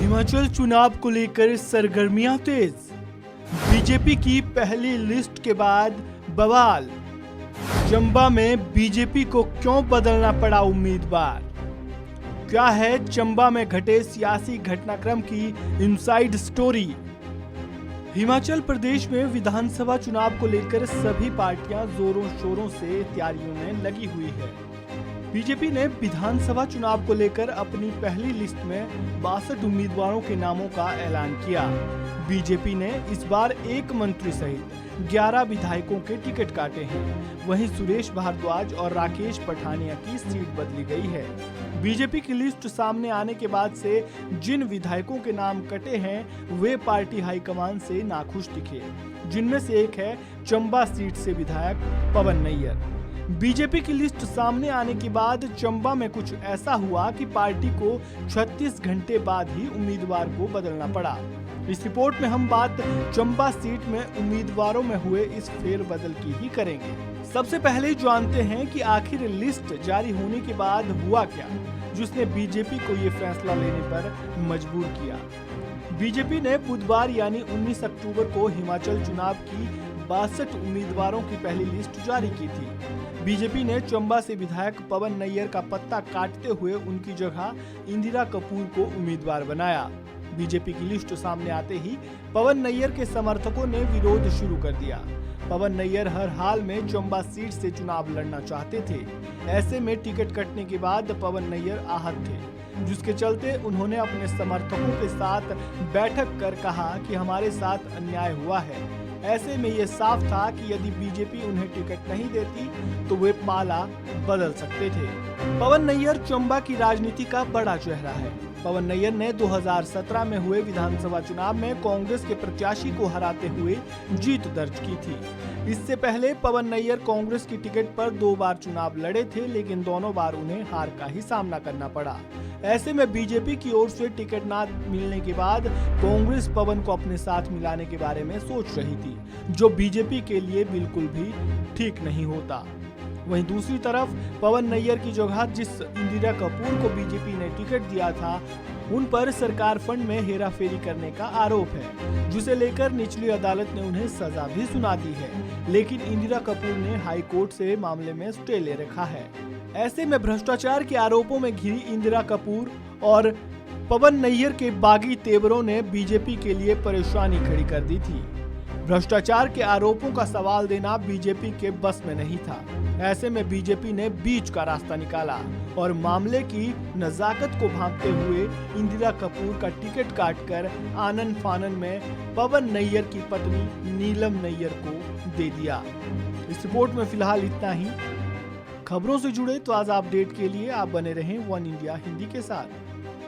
हिमाचल चुनाव को लेकर सरगर्मियां तेज। बीजेपी की पहली लिस्ट के बाद बवाल। चंबा में बीजेपी को क्यों बदलना पड़ा उम्मीदवार? क्या है चंबा में घटे सियासी घटनाक्रम की इनसाइड स्टोरी? हिमाचल प्रदेश में विधानसभा चुनाव को लेकर सभी पार्टियां जोरों शोरों से तैयारियों में लगी हुई है। बीजेपी ने विधानसभा चुनाव को लेकर अपनी पहली लिस्ट में 62 उम्मीदवारों के नामों का ऐलान किया। बीजेपी ने इस बार एक मंत्री सहित 11 विधायकों के टिकट काटे हैं। वहीं सुरेश भारद्वाज और राकेश पठानिया की सीट बदली गई है। बीजेपी की लिस्ट सामने आने के बाद से जिन विधायकों के नाम कटे हैं वे पार्टी हाईकमान से नाखुश दिखे, जिनमें से एक है चंबा सीट से विधायक पवन नैयर। बीजेपी की लिस्ट सामने आने के बाद चंबा में कुछ ऐसा हुआ कि पार्टी को 36 घंटे बाद ही उम्मीदवार को बदलना पड़ा। इस रिपोर्ट में हम बात चंबा सीट में उम्मीदवारों में हुए इस फेरबदल की ही करेंगे। सबसे पहले जानते हैं कि आखिर लिस्ट जारी होने के बाद हुआ क्या, जिसने बीजेपी को ये फैसला लेने पर मजबूर किया। बीजेपी ने बुधवार यानी 19 अक्टूबर को हिमाचल चुनाव की 62 उम्मीदवारों की पहली लिस्ट जारी की थी। बीजेपी ने चंबा से विधायक पवन नैयर का पत्ता काटते हुए उनकी जगह इंदिरा कपूर को उम्मीदवार बनाया। बीजेपी की लिस्ट सामने आते ही पवन नैयर के समर्थकों ने विरोध शुरू कर दिया। पवन नैयर हर हाल में चंबा सीट से चुनाव लड़ना चाहते थे। ऐसे में टिकट कटने के बाद पवन नैयर आहत थे, जिसके चलते उन्होंने अपने समर्थकों के साथ बैठक कर कहा कि हमारे साथ अन्याय हुआ है। ऐसे में ये साफ था कि यदि बीजेपी उन्हें टिकट नहीं देती तो वे पाला बदल सकते थे। पवन नैयर चंबा की राजनीति का बड़ा चेहरा है। पवन नैयर ने 2017 में हुए विधानसभा चुनाव में कांग्रेस के प्रत्याशी को हराते हुए जीत दर्ज की थी। इससे पहले पवन नैयर कांग्रेस की टिकट पर 2 बार चुनाव लड़े थे, लेकिन दोनों बार उन्हें हार का ही सामना करना पड़ा। ऐसे में बीजेपी की ओर से टिकट न मिलने के बाद कांग्रेस पवन को अपने साथ मिलाने के बारे में सोच रही थी, जो बीजेपी के लिए बिल्कुल भी ठीक नहीं होता। वहीं दूसरी तरफ पवन नैयर की जगह जिस इंदिरा कपूर को बीजेपी ने टिकट दिया था, उन पर सरकार फंड में हेराफेरी करने का आरोप है, जिसे लेकर निचली अदालत ने उन्हें सजा भी सुना दी है। लेकिन इंदिरा कपूर ने हाई कोर्ट से मामले में स्टे ले रखा है। ऐसे में भ्रष्टाचार के आरोपों में घिरी इंदिरा कपूर और पवन नैयर के बागी तेवरों ने बीजेपी के लिए परेशानी खड़ी कर दी थी। भ्रष्टाचार के आरोपों का सवाल देना बीजेपी के बस में नहीं था। ऐसे में बीजेपी ने बीच का रास्ता निकाला और मामले की नजाकत को भांपते हुए इंदिरा कपूर का टिकट काटकर आनन फानन में पवन नैयर की पत्नी नीलम नैयर को दे दिया। इस रिपोर्ट में फिलहाल इतना ही। खबरों से जुड़े ताजा अपडेट के लिए आप बने रहें वन इंडिया हिंदी के साथ।